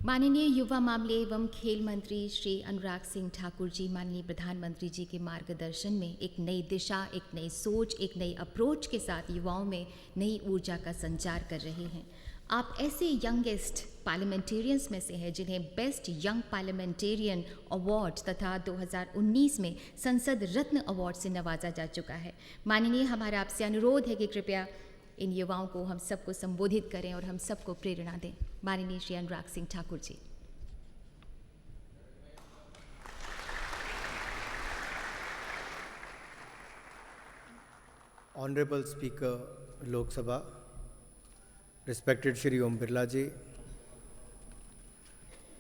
माननीय युवा मामले एवं खेल मंत्री श्री अनुराग सिंह ठाकुर जी माननीय प्रधानमंत्री जी के मार्गदर्शन में एक नई दिशा, एक नई सोच, एक नई अप्रोच के साथ युवाओं में नई ऊर्जा का संचार कर रहे हैं। आप ऐसे यंगेस्ट पार्लियामेंटेरियंस में से हैं जिन्हें बेस्ट यंग पार्लियामेंटेरियन अवार्ड तथा 2019 में संसद रत्न अवार्ड से नवाजा जा चुका है। माननीय, हमारा आपसे अनुरोध है कि कृपया इन युवाओं को हम सबको संबोधित करें और हम सबको प्रेरणा दें। माननीय Shri Anurag Singh Thakur ji. Honorable Speaker Lok Sabha, respected Shri Om Birla ji,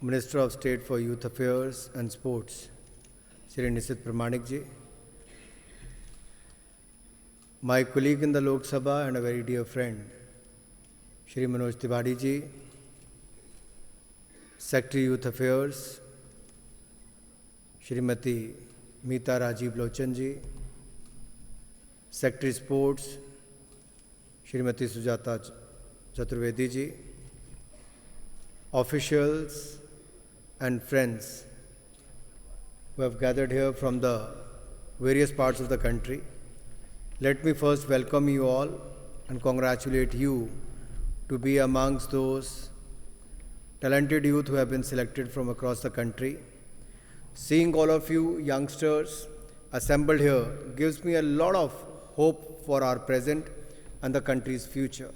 Minister of State for Youth Affairs and Sports, Shri Nisit Pramanik ji, my colleague in the Lok Sabha and a very dear friend, Shri Manoj Tiwari ji, Secretary Youth Affairs, Shrimati Meeta Rajiv Lochan ji, Secretary Sports, Shrimati Sujata Chaturvedi ji, officials and friends who have gathered here from the various parts of the country. Let me first welcome you all and congratulate you to be amongst those talented youth who have been selected from across the country. Seeing all of you youngsters assembled here gives me a lot of hope for our present and the country's future.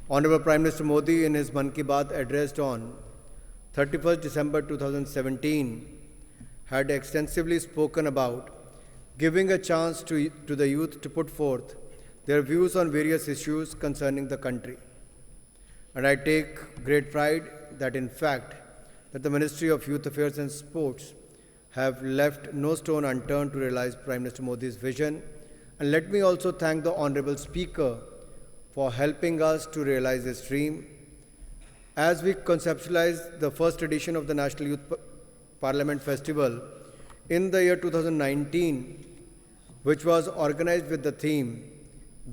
Honorable Prime Minister Modi, in his Mann Ki Baat addressed on 31st December 2017, had extensively spoken about giving a chance to the youth to put forth their views on various issues concerning the country. And I take great pride that in fact that the Ministry of Youth Affairs and Sports have left no stone unturned to realize Prime Minister Modi's vision. And let me also thank the Honorable Speaker for helping us to realize this dream. As we conceptualize the first edition of the National Youth Parliament Festival in the year 2019, which was organized with the theme,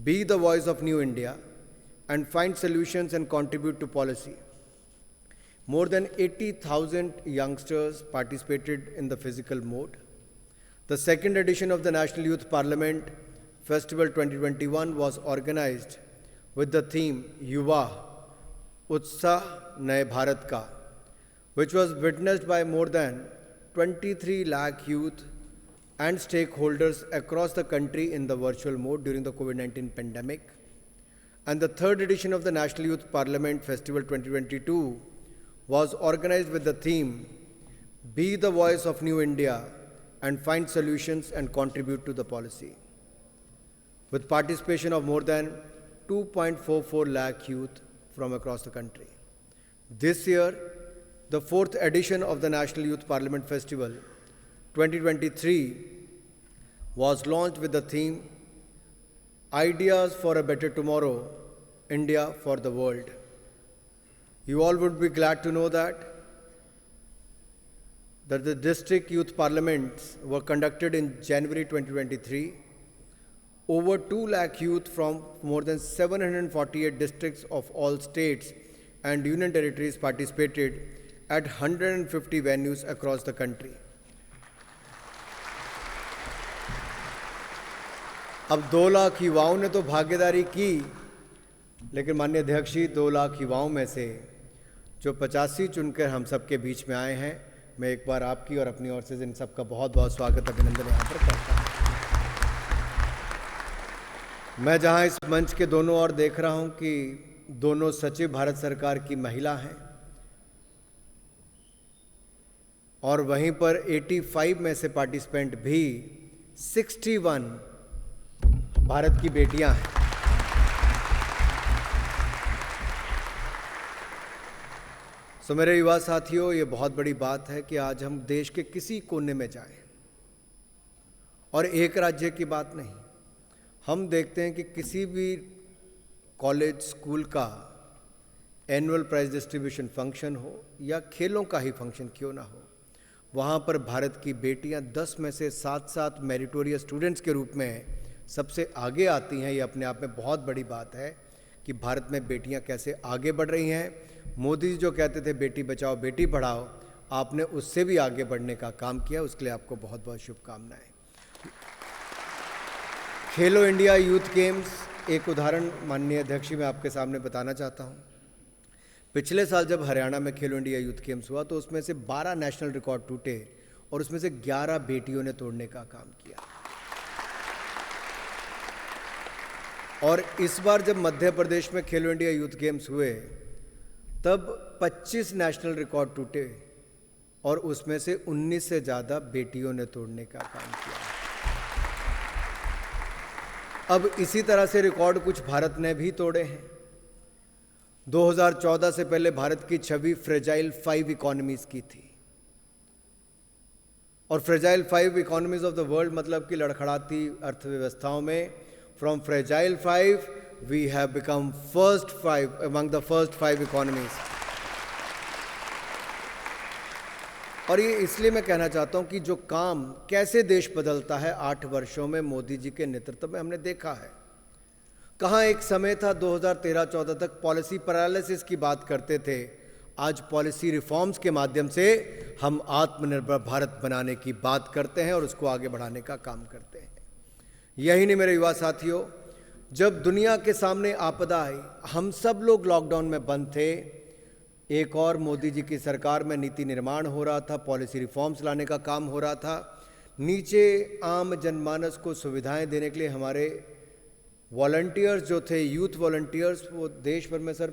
Be the Voice of New India and Find Solutions and Contribute to Policy. More than 80,000 youngsters participated in the physical mode. The second edition of the National Youth Parliament Festival 2021 was organized with the theme Yuva, Utsaah Naye Bharat Ka, which was witnessed by more than 23 lakh youth and stakeholders across the country in the virtual mode during the COVID-19 pandemic. And the third edition of the National Youth Parliament Festival 2022 was organized with the theme, Be the Voice of New India and Find Solutions and Contribute to the Policy, with participation of more than 2.44 lakh youth from across the country. This year, the fourth edition of the National Youth Parliament Festival 2023 was launched with the theme, Ideas for a Better Tomorrow, India for the World. You all would be glad to know that the district youth parliaments were conducted in January 2023. Over 2 lakh youth from more than 748 districts of all states and union territories participated at 150 venues across the country. अब 2 लाख युवाओं ने तो भागीदारी की, लेकिन माननीय अध्यक्ष जी 2 लाख युवाओं में से जो 85 चुनकर हम सबके बीच में आए हैं, मैं एक बार आपकी और अपनी ओर से इन सबका बहुत बहुत स्वागत अभिनंदन यहाँ पर करता हूँ। मैं जहाँ इस मंच के दोनों ओर देख रहा हूँ कि दोनों सचिव भारत सरकार की महिला हैं और वहीं पर 85 में से पार्टिसिपेंट भी 61 भारत की बेटियां हैं। सो मेरे युवा साथियों, ये बहुत बड़ी बात है कि आज हम देश के किसी कोने में जाएं और एक राज्य की बात नहीं, हम देखते हैं कि किसी भी कॉलेज स्कूल का एनुअल प्राइज डिस्ट्रीब्यूशन फंक्शन हो या खेलों का ही फंक्शन क्यों ना हो, वहाँ पर भारत की बेटियां 10 में से 7 मेरिटोरियस स्टूडेंट्स के रूप में सबसे आगे आती हैं। ये अपने आप में बहुत बड़ी बात है कि भारत में बेटियां कैसे आगे बढ़ रही हैं मोदी जी जो कहते थे बेटी बचाओ बेटी पढ़ाओ, आपने उससे भी आगे बढ़ने का काम किया, उसके लिए आपको बहुत बहुत शुभकामनाएं। खेलो इंडिया यूथ गेम्स, एक उदाहरण माननीय अध्यक्ष जी मैं आपके सामने बताना चाहता हूं। पिछले साल जब हरियाणा में खेलो इंडिया यूथ गेम्स हुआ तो उसमें से 12 नेशनल रिकॉर्ड टूटे और उसमें से 11 बेटियों ने तोड़ने का काम किया। और इस बार जब मध्य प्रदेश में खेलो इंडिया यूथ गेम्स हुए तब 25 नेशनल रिकॉर्ड टूटे और उसमें से 19 से ज़्यादा बेटियों ने तोड़ने का काम किया। अब इसी तरह से रिकॉर्ड कुछ भारत ने भी तोड़े हैं। 2014 से पहले भारत की छवि फ्रेजाइल 5 इकोनॉमीज की थी, और fragile 5 economies of the world मतलब कि लड़खड़ाती अर्थव्यवस्थाओं में from fragile 5 we have become first 5 among the first 5 economies. और ये इसलिए मैं कहना चाहता हूं कि जो काम कैसे देश बदलता है 8 वर्षों में मोदी जी के नेतृत्व में हमने देखा है। कहाँ एक समय था 2013-14 तक पॉलिसी पैरालिसिस की बात करते थे, आज पॉलिसी रिफॉर्म्स के माध्यम से हम आत्मनिर्भर भारत बनाने की बात करते हैं और उसको आगे बढ़ाने का काम करते हैं। यही नहीं मेरे युवा साथियों, जब दुनिया के सामने आपदा आई, हम सब लोग लॉकडाउन में बंद थे, एक और मोदी जी की सरकार में नीति निर्माण हो रहा था, पॉलिसी रिफॉर्म्स लाने का काम हो रहा था। नीचे आम जनमानस को सुविधाएं देने के लिए हमारे वॉलंटियर्स जो थे, यूथ वॉलंटियर्स, वो देश भर में सर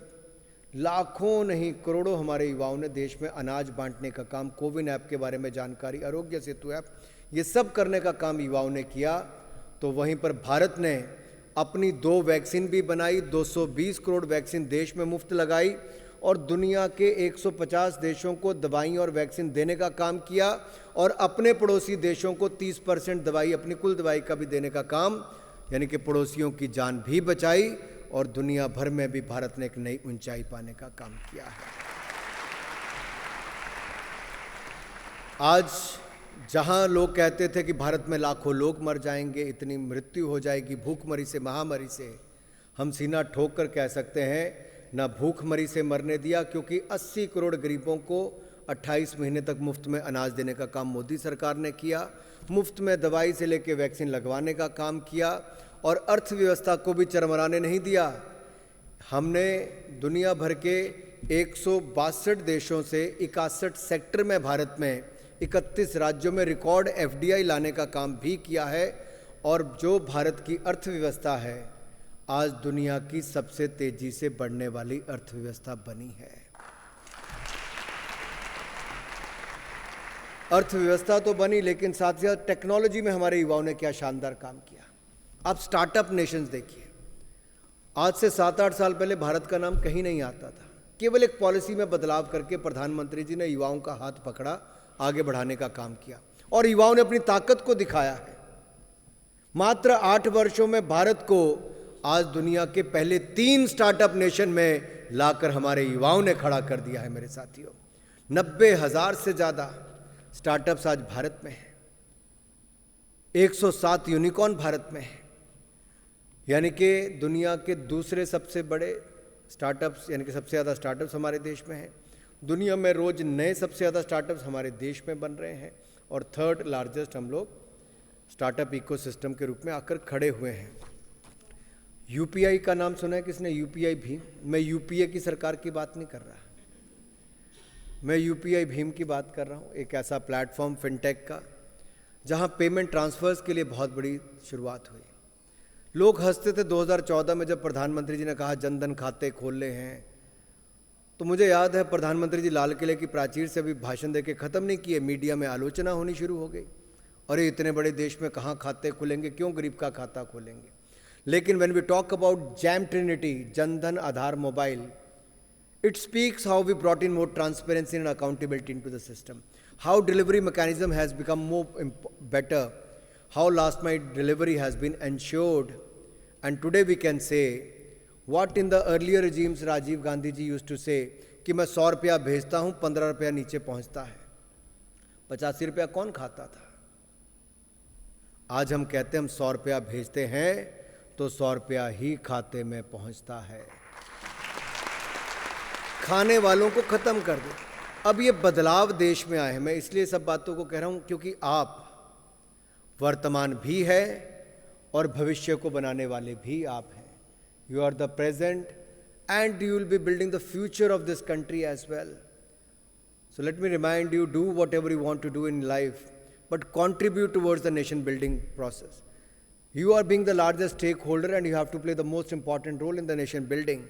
लाखों नहीं करोड़ों हमारे युवाओं ने देश में अनाज बांटने का काम, कोविन ऐप के बारे में जानकारी, आरोग्य सेतु ऐप, ये सब करने का काम युवाओं ने किया। तो वहीं पर भारत ने अपनी 2 वैक्सीन भी बनाई, 220 करोड़ वैक्सीन देश में मुफ्त लगाई और दुनिया के 150 देशों को दवाई और वैक्सीन देने का काम किया, और अपने पड़ोसी देशों को 30% दवाई, अपनी कुल दवाई का भी देने का काम, यानी कि पड़ोसियों की जान भी बचाई, और दुनिया भर में भी भारत ने एक नई ऊंचाई पाने का काम किया है। आज जहां लोग कहते थे कि भारत में लाखों लोग मर जाएंगे, इतनी मृत्यु हो जाएगी भूखमरी से, महामारी से, हम सीना ठोक कर कह सकते हैं ना भूखमरी से मरने दिया, क्योंकि 80 करोड़ गरीबों को 28 महीने तक मुफ्त में अनाज देने का काम मोदी सरकार ने किया, मुफ्त में दवाई से लेकर वैक्सीन लगवाने का काम किया, और अर्थव्यवस्था को भी चरमराने नहीं दिया। हमने दुनिया भर के 162 देशों से 61 सेक्टर में भारत में 31 राज्यों में रिकॉर्ड FDI लाने का काम भी किया है, और जो भारत की अर्थव्यवस्था है आज दुनिया की सबसे तेजी से बढ़ने वाली अर्थव्यवस्था बनी है। अर्थव्यवस्था तो बनी, लेकिन साथ ही साथ टेक्नोलॉजी में हमारे युवाओं ने क्या शानदार काम किया। आप स्टार्टअप नेशंस देखिए, आज से 7-8 साल पहले भारत का नाम कहीं नहीं आता था। केवल एक पॉलिसी में बदलाव करके प्रधानमंत्री जी ने युवाओं का हाथ पकड़ा, आगे बढ़ाने का काम किया, और युवाओं ने अपनी ताकत को दिखाया है। मात्र 8 वर्षों में भारत को आज दुनिया के पहले 3 स्टार्टअप नेशन में लाकर हमारे युवाओं ने खड़ा कर दिया है। मेरे साथियों, 90,000 से ज़्यादा स्टार्टअप्स आज भारत में है, 107 यूनिकॉर्न भारत में है, यानी कि दुनिया के दूसरे सबसे बड़े स्टार्टअप्स, यानी कि सबसे ज़्यादा स्टार्टअप्स हमारे देश में हैं। दुनिया में रोज़ नए सबसे ज़्यादा स्टार्टअप्स हमारे देश में बन रहे हैं, और 3rd लार्जेस्ट हम लोग स्टार्टअप इकोसिस्टम के रूप में आकर खड़े हुए हैं। UPI का नाम सुना है किसने? UPI भीम। मैं UPA की सरकार की बात नहीं कर रहा, मैं UPI भीम की बात कर रहा हूँ। एक ऐसा प्लेटफॉर्म फिनटेक का जहाँ पेमेंट ट्रांसफर्स के लिए बहुत बड़ी शुरुआत हुई। लोग हंसते थे 2014 में जब प्रधानमंत्री जी ने कहा जनधन खाते खोले हैं, तो मुझे याद है प्रधानमंत्री जी लाल किले की प्राचीर से अभी भाषण देके ख़त्म नहीं किए, मीडिया में आलोचना होनी शुरू हो गई, अरे इतने बड़े देश में कहाँ खाते खुलेंगे, क्यों गरीब का खाता खोलेंगे। लेकिन when we talk about JAM Trinity, Jan-Dhan Aadhaar Mobile, it speaks how we brought in more transparency and accountability into the system, how delivery mechanism has become more better, how last mile delivery has been ensured, and today we can say what in the earlier regimes Rajiv Gandhi ji used to say कि मैं 100 रुपया भेजता हूँ, 15 रुपया नीचे पहुँचता है, 85 रुपया कौन खाता था। आज हम कहते हैं हम 100 रुपया भेजते हैं तो 100 रुपया ही खाते में पहुंचता है। खाने वालों को खत्म कर दो। अब ये बदलाव देश में आए हैं। मैं इसलिए सब बातों को कह रहा हूं क्योंकि आप वर्तमान भी है और भविष्य को बनाने वाले भी आप हैं। You are the present and you will be building the future of this country as well. So let me remind you, do whatever you want to do in life, but contribute towards the nation building process. You are being the largest stakeholder and you have to play the most important role in the nation building.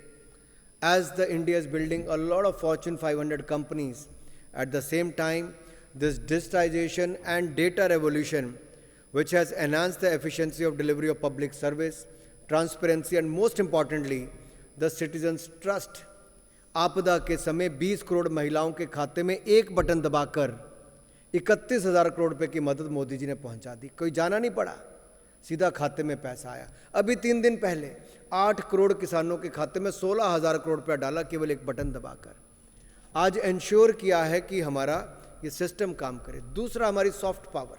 As the India is building a lot of Fortune 500 companies, at the same time, this digitization and data revolution, which has enhanced the efficiency of delivery of public service, transparency, and most importantly, the citizens' trust. आपदा के समय 20 करोड़ महिलाओं के खाते में एक button दबाकर 31,000 करोड़ रुपए की मदद मोदी जी ने पहुंचा दी. कोई जाना नहीं पड़ा, सीधा खाते में पैसा आया. अभी 3 दिन पहले 8 करोड़ किसानों के खाते में 16,000 करोड़ रुपया डाला केवल एक बटन दबाकर. आज इंश्योर किया है कि हमारा ये सिस्टम काम करे. दूसरा, हमारी सॉफ्ट पावर,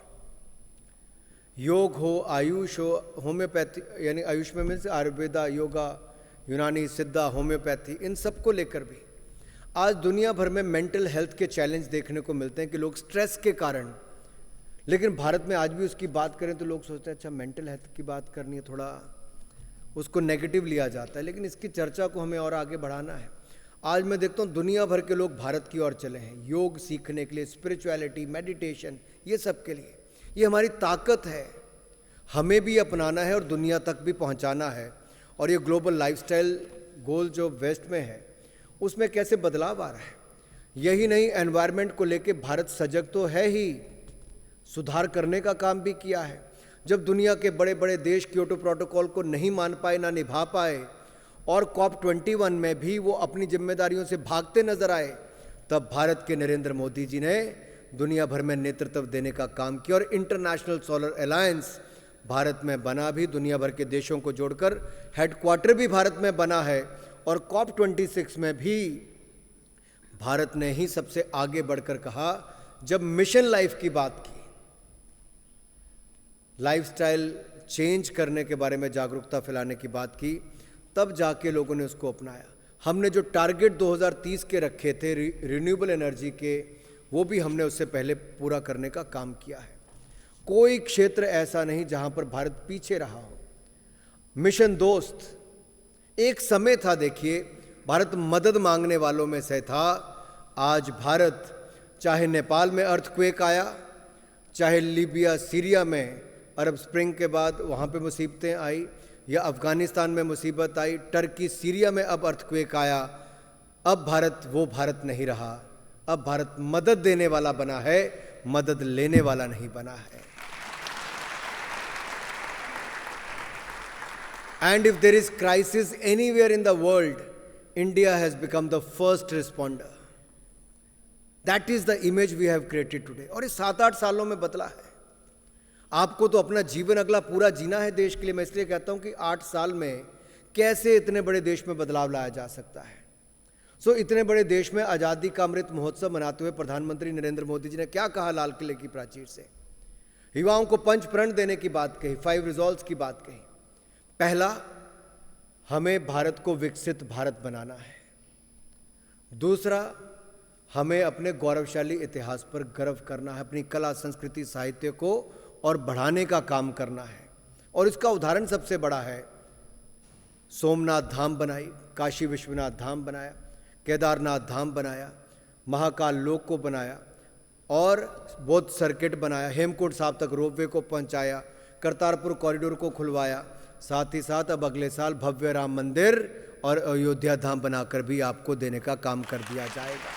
योग हो, आयुष हो, होम्योपैथी, यानी आयुष में मीन्स आयुर्वेदा, योगा, यूनानी, सिद्धा, होम्योपैथी, इन सब को लेकर भी आज दुनिया भर में मेंटल हेल्थ के चैलेंज देखने को मिलते हैं कि लोग स्ट्रेस के कारण, लेकिन भारत में आज भी उसकी बात करें तो लोग सोचते हैं अच्छा मेंटल हेल्थ की बात करनी है, थोड़ा उसको नेगेटिव लिया जाता है. लेकिन इसकी चर्चा को हमें और आगे बढ़ाना है. आज मैं देखता हूँ दुनिया भर के लोग भारत की ओर चले हैं योग सीखने के लिए, स्पिरिचुअलिटी, मेडिटेशन, ये सब के लिए. ये हमारी ताकत है, हमें भी अपनाना है और दुनिया तक भी पहुँचाना है. और ये ग्लोबल लाइफस्टाइल गोल जो वेस्ट में है उसमें कैसे बदलाव आ रहा है. यही नहीं, एनवायरनमेंट को लेके भारत सजग तो है ही, सुधार करने का काम भी किया है. जब दुनिया के बड़े बड़े देश क्योटो प्रोटोकॉल को नहीं मान पाए, ना निभा पाए और COP21 में भी वो अपनी जिम्मेदारियों से भागते नजर आए, तब भारत के नरेंद्र मोदी जी ने दुनिया भर में नेतृत्व देने का काम किया. और इंटरनेशनल सोलर अलायंस भारत में बना भी, दुनिया भर के देशों को जोड़कर हेडक्वार्टर भी भारत में बना है. और COP26 में भी भारत ने ही सबसे आगे बढ़कर कहा, जब मिशन लाइफ की बात की, लाइफस्टाइल चेंज करने के बारे में जागरूकता फैलाने की बात की, तब जाके लोगों ने उसको अपनाया. हमने जो टारगेट 2030 के रखे थे रिन्यूएबल एनर्जी के, वो भी हमने उससे पहले पूरा करने का काम किया है. कोई क्षेत्र ऐसा नहीं जहां पर भारत पीछे रहा हो. मिशन दोस्त, एक समय था, देखिए, भारत मदद मांगने वालों में से था. आज भारत, चाहे नेपाल में अर्थक्वेक आया, चाहे लीबिया, सीरिया में अरब स्प्रिंग के बाद वहाँ पे मुसीबतें आई, या अफगानिस्तान में मुसीबत आई, टर्की, सीरिया में अब अर्थक्वेक आया, अब भारत वो भारत नहीं रहा. अब भारत मदद देने वाला बना है, मदद लेने वाला नहीं बना है. And if there is crisis anywhere in the world, India has become the first responder. That is the image we have created today. और इस 7-8 सालों में बदला है. आपको तो अपना जीवन अगला पूरा जीना है देश के लिए. मैं इसलिए कहता हूं कि 8 साल में कैसे इतने बड़े देश में बदलाव लाया जा सकता है. इतने बड़े देश में आज़ादी का अमृत महोत्सव मनाते हुए प्रधानमंत्री नरेंद्र मोदी जी ने क्या कहा लाल किले की प्राचीर से? युवाओं को 5 प्रण देने की बात कही, 5 रिजॉल्व्स की बात कही. पहला, हमें भारत को विकसित भारत बनाना है. दूसरा, हमें अपने गौरवशाली इतिहास पर गर्व करना है, अपनी कला, संस्कृति, साहित्य को और बढ़ाने का काम करना है. और इसका उदाहरण सबसे बड़ा है, सोमनाथ धाम बनाई, काशी विश्वनाथ धाम बनाया, केदारनाथ धाम बनाया, महाकाल लोक को बनाया और बौद्ध सर्किट बनाया, हेमकुंड साहब तक रोपवे को पहुंचाया, करतारपुर कॉरिडोर को खुलवाया. साथ ही साथ अब अगले साल भव्य राम मंदिर और अयोध्या धाम बनाकर भी आपको देने का काम कर दिया जाएगा.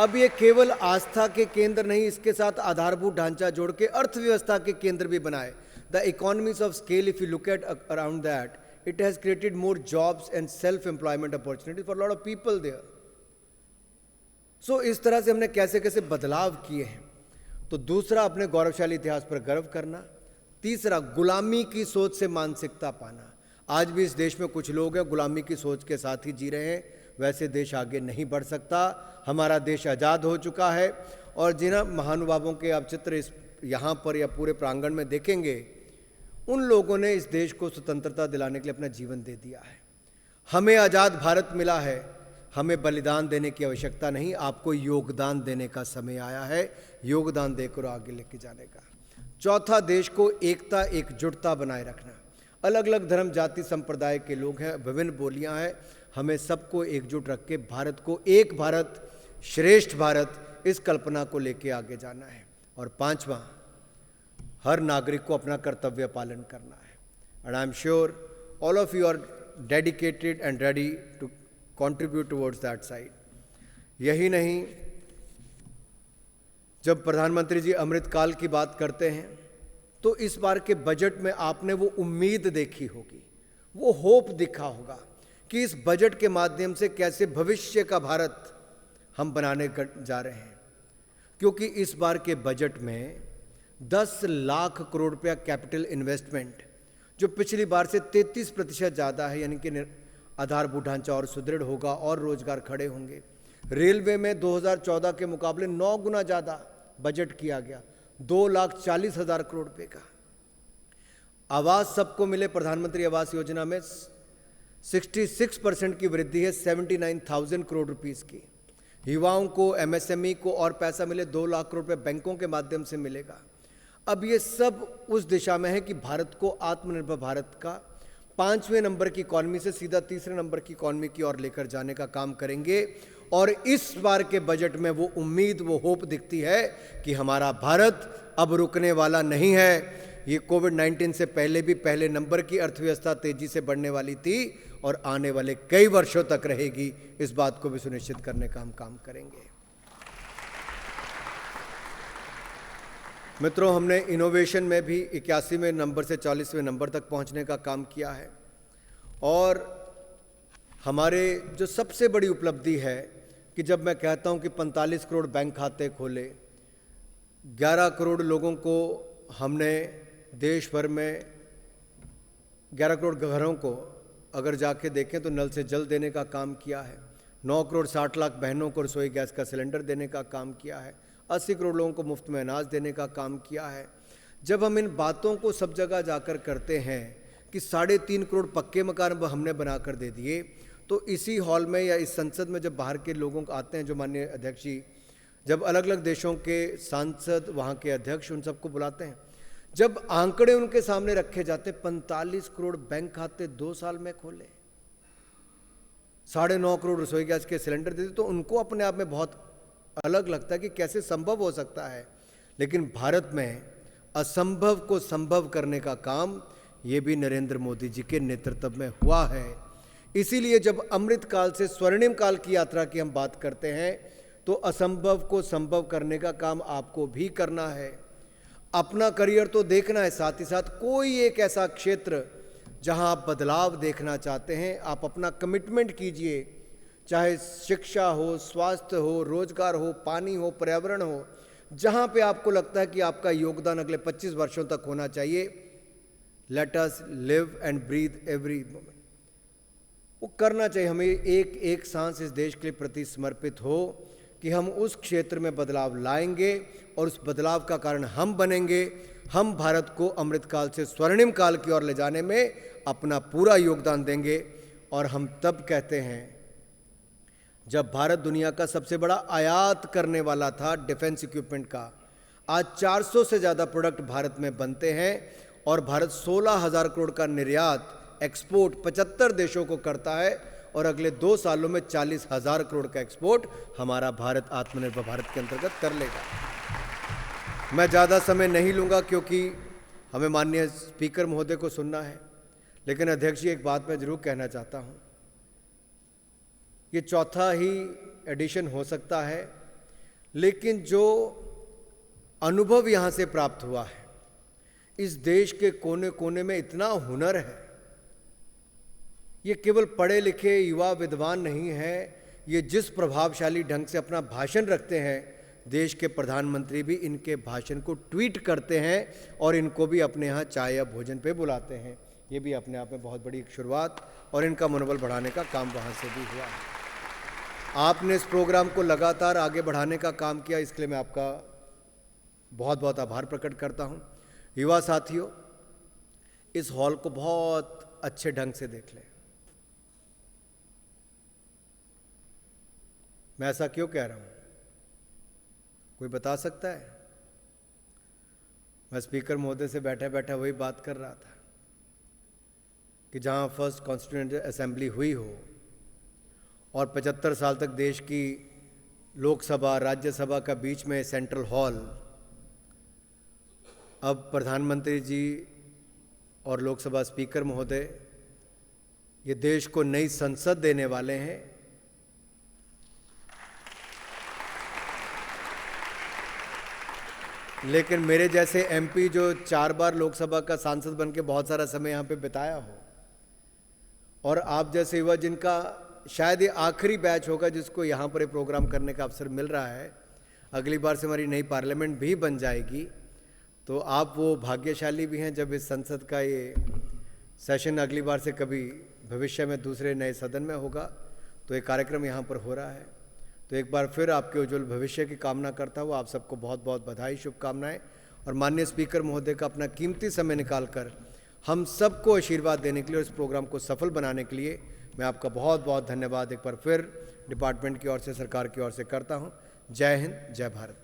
अब ये केवल आस्था के केंद्र नहीं, इसके साथ आधारभूत ढांचा जोड़ के अर्थव्यवस्था के केंद्र भी बनाए. The economies of scale, if you look at around that, it has created more jobs and self employment opportunities for lot of people there. इस तरह से हमने कैसे कैसे बदलाव किए हैं. तो दूसरा, अपने गौरवशाली इतिहास पर गर्व करना. तीसरा, गुलामी की सोच से मानसिकता पाना. आज भी इस देश में कुछ लोग हैं गुलामी की सोच के साथ ही जी रहे हैं. वैसे देश आगे नहीं बढ़ सकता. हमारा देश आज़ाद हो चुका है और जिन महानुभावों के आप चित्र इस यहाँ पर या पूरे प्रांगण में देखेंगे, उन लोगों ने इस देश को स्वतंत्रता दिलाने के लिए अपना जीवन दे दिया है. हमें आज़ाद भारत मिला है हमें बलिदान देने की आवश्यकता नहीं, आपको योगदान देने का समय आया है, योगदान देकर आगे लेके जाने का। चौथा, देश को एकता एकजुटता बनाए रखना। अलग अलग धर्म जाति संप्रदाय के लोग हैं, विभिन्न बोलियां हैं, हमें सबको एकजुट रख के भारत को एक भारत श्रेष्ठ भारत इस कल्पना को लेके आगे जाना है। और पांचवा, हर नागरिक को अपना कर्तव्य पालन करना है। And I am sure all of you are dedicated and ready to contribute towards that side. यही नहीं, जब प्रधानमंत्री जी अमृतकाल की बात करते हैं तो इस बार के बजट में आपने वो उम्मीद देखी होगी, वो होप दिखा होगा कि इस बजट के माध्यम से कैसे भविष्य का भारत हम बनाने जा रहे हैं। क्योंकि इस बार के बजट में 10 लाख करोड़ रुपया कैपिटल इन्वेस्टमेंट, जो पिछली बार से 33% ज़्यादा है, यानी कि आधारभूत ढांचा और सुदृढ़ होगा और रोजगार खड़े होंगे। रेलवे में 2014 के मुकाबले 9 गुना ज़्यादा बजट किया गया, 2,40,000 करोड़ रुपए का। आवास सबको मिले, प्रधानमंत्री आवास योजना में 66% की वृद्धि है, 79,000 करोड़ रुपीस की। युवाओं को, एमएसएमई को और पैसा मिले, 2 लाख करोड़ रुपए बैंकों के माध्यम से मिलेगा। अब ये सब उस दिशा में है कि भारत को आत्मनिर्भर भारत का 5वें नंबर की इकॉनमी से सीधा 3रे नंबर की इकॉनमी की ओर लेकर जाने का काम करेंगे। और इस बार के बजट में वो उम्मीद, वो होप दिखती है कि हमारा भारत अब रुकने वाला नहीं है। ये कोविड-19 से पहले भी पहले नंबर की अर्थव्यवस्था तेजी से बढ़ने वाली थी और आने वाले कई वर्षों तक रहेगी। इस बात को भी सुनिश्चित करने का हम काम करेंगे। मित्रों, हमने इनोवेशन में भी 81वें नंबर से 40वें नंबर तक पहुंचने का काम किया है। और हमारे जो सबसे बड़ी उपलब्धि है कि जब मैं कहता हूं कि 45 करोड़ बैंक खाते खोले, 11 करोड़ लोगों को हमने देश भर में 11 करोड़ घरों को अगर जाके देखें तो नल से जल देने का काम किया है। 9 करोड़ 60 लाख बहनों को रसोई गैस का सिलेंडर देने का काम किया है। 80 करोड़ लोगों को मुफ्त में अनाज देने का काम किया है। जब हम इन बातों को सब जगह जाकर करते हैं कि 3.5 करोड़ पक्के मकान हमने बनाकर दे दिए, तो इसी हॉल में या इस संसद में जब बाहर के लोगों को आते हैं, जो माननीय अध्यक्ष जी, जब अलग अलग देशों के सांसद, वहाँ के अध्यक्ष, उन सबको बुलाते हैं, जब आंकड़े उनके सामने रखे जाते, 45 करोड़ बैंक खाते 2 साल में खोले, 9.5 करोड़ रसोई गैस के सिलेंडर देते, तो उनको अपने आप में बहुत अलग लगता है कि कैसे संभव हो सकता है। लेकिन भारत में असंभव को संभव करने का काम ये भी नरेंद्र मोदी जी के नेतृत्व में हुआ है। इसीलिए जब अमृत काल से स्वर्णिम काल की यात्रा की हम बात करते हैं तो असंभव को संभव करने का काम आपको भी करना है। अपना करियर तो देखना है, साथ ही साथ कोई एक ऐसा क्षेत्र जहां आप बदलाव देखना चाहते हैं, आप अपना कमिटमेंट कीजिए, चाहे शिक्षा हो, स्वास्थ्य हो, रोजगार हो, पानी हो, पर्यावरण हो, जहां पे आपको लगता है कि आपका योगदान अगले 25 वर्षों तक होना चाहिए। Let us live and breathe every moment, वो करना चाहिए। हमें एक एक सांस इस देश के प्रति समर्पित हो कि हम उस क्षेत्र में बदलाव लाएंगे और उस बदलाव का कारण हम बनेंगे। हम भारत को अमृतकाल से स्वर्णिम काल की ओर ले जाने में अपना पूरा योगदान देंगे। और हम तब कहते हैं जब भारत दुनिया का सबसे बड़ा आयात करने वाला था डिफेंस इक्विपमेंट का। आज 400 से ज़्यादा प्रोडक्ट भारत में बनते हैं और भारत 16,000 करोड़ का निर्यात, एक्सपोर्ट 75 देशों को करता है और अगले 2 सालों में 40,000 करोड़ का एक्सपोर्ट हमारा भारत आत्मनिर्भर भारत के अंतर्गत कर लेगा। मैं ज़्यादा समय नहीं लूँगा क्योंकि हमें माननीय स्पीकर महोदय को सुनना है, लेकिन अध्यक्ष जी एक बात मैं जरूर कहना चाहता हूँ। ये चौथा ही एडिशन हो सकता है, लेकिन जो अनुभव यहाँ से प्राप्त हुआ है, इस देश के कोने कोने में इतना हुनर है। ये केवल पढ़े लिखे युवा विद्वान नहीं है, ये जिस प्रभावशाली ढंग से अपना भाषण रखते हैं, देश के प्रधानमंत्री भी इनके भाषण को ट्वीट करते हैं और इनको भी अपने यहाँ चाय या भोजन पे बुलाते हैं। ये भी अपने आप में बहुत बड़ी एक शुरुआत और इनका मनोबल बढ़ाने का काम वहाँ से भी हुआ है। आपने इस प्रोग्राम को लगातार आगे बढ़ाने का काम किया, इसके लिए मैं आपका बहुत बहुत आभार प्रकट करता हूँ। युवा साथियों, इस हॉल को बहुत अच्छे ढंग से देख लें। मैं ऐसा क्यों कह रहा हूँ? कोई बता सकता है? मैं स्पीकर महोदय से बैठा बैठा वही बात कर रहा था कि जहाँ फर्स्ट कॉन्स्टिट्यूएंट असेंबली हुई हो और 75 साल तक देश की लोकसभा राज्यसभा का बीच में सेंट्रल हॉल, अब प्रधानमंत्री जी और लोकसभा स्पीकर महोदय ये देश को नई संसद देने वाले हैं। लेकिन मेरे जैसे एमपी जो 4 बार लोकसभा का सांसद बन के बहुत सारा समय यहाँ पे बिताया हो, और आप जैसे युवा जिनका शायद ये आखिरी बैच होगा जिसको यहाँ पर प्रोग्राम करने का अवसर मिल रहा है, अगली बार से हमारी नई पार्लियामेंट भी बन जाएगी, तो आप वो भाग्यशाली भी हैं जब इस संसद का ये सेशन अगली बार से कभी भविष्य में दूसरे नए सदन में होगा तो ये कार्यक्रम यहाँ पर हो रहा है। तो एक बार फिर आपके उज्जवल भविष्य की कामना करता हूँ। आप सबको बहुत बहुत बधाई, शुभकामनाएं, और माननीय स्पीकर महोदय का अपना कीमती समय निकालकर हम सबको आशीर्वाद देने के लिए और इस प्रोग्राम को सफल बनाने के लिए मैं आपका बहुत बहुत धन्यवाद एक बार फिर डिपार्टमेंट की ओर से, सरकार की ओर से करता हूँ। जय हिंद, जय भारत।